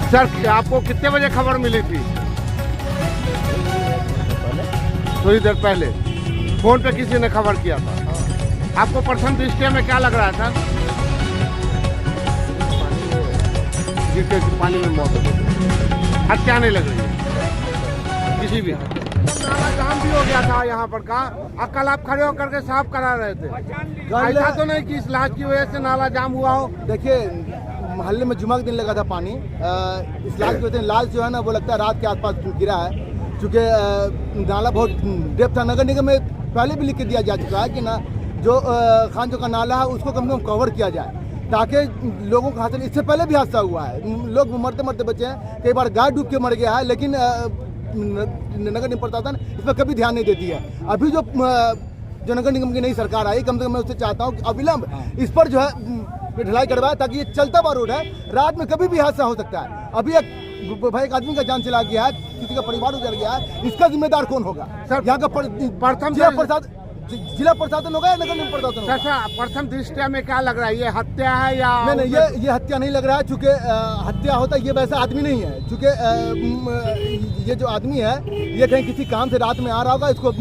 Sir आपको कितने बजे खबर मिली थी? थोड़ी देर पहले फोन पे किसी ने खबर किया था। आपको प्रथम दृष्टया में क्या लग रहा है सर? जिसके पानी में मौत हो गई, हत्या नहीं लग रही है किसी भी। नाला जाम भी हो गया था यहाँ पर का, अब कल आप खड़े होकर के साफ करा रहे थे, ऐसा तो नहीं कि इस लाश की वजह से नाला जाम हुआ हो? देखिए मोहल्ले में जुमा के दिन लगा था पानी, इस लाश की वजह से लाश जो है ना वो लगता है रात के आसपास गिरा है, क्योंकि नाला बहुत डेप्थ था। नगर निगम में पहले भी लिख के दिया जा चुका है कि ना जो खान जो का नाला है उसको कम से कम कवर किया जाए, ताकि लोगों का हादसा, इससे पहले भी हादसा हुआ है, लोग मरते मरते बचे हैं, कई बार गाय डूब के मर गया है, लेकिन नगर निगम प्रशासन इस पर कभी ध्यान नहीं देती है। अभी जो नगर निगम की नई सरकार आई, कम से कम मैं उससे चाहता हूँ कि अविलंब इस पर जो है ढलाई करवाए, ताकि ये चलता हुआ रोड है, रात में कभी भी हादसा हो सकता है। अभी एक आदमी का जान चला गया है, किसी का परिवार उजड़ गया है, इसका जिम्मेदार कौन होगा? यहाँ का प्रथम जिला प्रशासन होगा या नगर निगम प्रशासन होगा? सर प्रथम दृष्टया में क्या लग रहा है, ये हत्या है या नहीं, ये हत्या नहीं लग रहा है, चूंकि हत्या होता ये वैसा आदमी नहीं है, चूंकि ये जो आदमी है ये कहीं किसी काम से रात में आ रहा होगा, इसको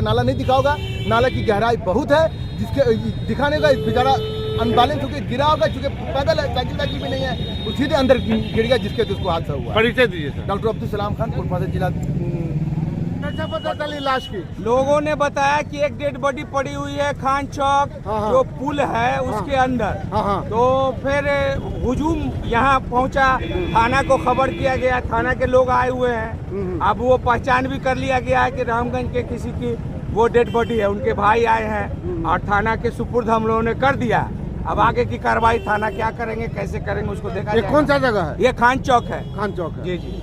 नाला नहीं दिखा होगा, नाला की गहराई बहुत है, जिसके दिखाने का बेचारा अनबैलेंस होकर गिरा होगा, चूंकि पैदल है, साइकिल भी नहीं है, वो सीधे अंदर गिर गया, जिसको हादसा हुआ। परिचय दीजिए सर। डॉक्टर अब्दुल सलाम खान, पूर्व जिला। कैसे पता चली लाश की? लोगों ने बताया कि एक डेड बॉडी पड़ी हुई है खान चौक जो पुल है उसके अंदर। तो फिर हुजूम यहाँ पहुँचा, थाना को खबर किया गया, थाना के लोग आए हुए हैं। अब वो पहचान भी कर लिया गया है कि रामगंज के किसी की वो डेड बॉडी है, उनके भाई आए हैं और थाना के सुपुर्द हम लोगों ने कर दिया। अब आगे की कार्रवाई थाना क्या करेंगे, कैसे करेंगे उसको देखा जाएगा। कौन सा जगह है? ये खान चौक है। खान चौक है। जी जी।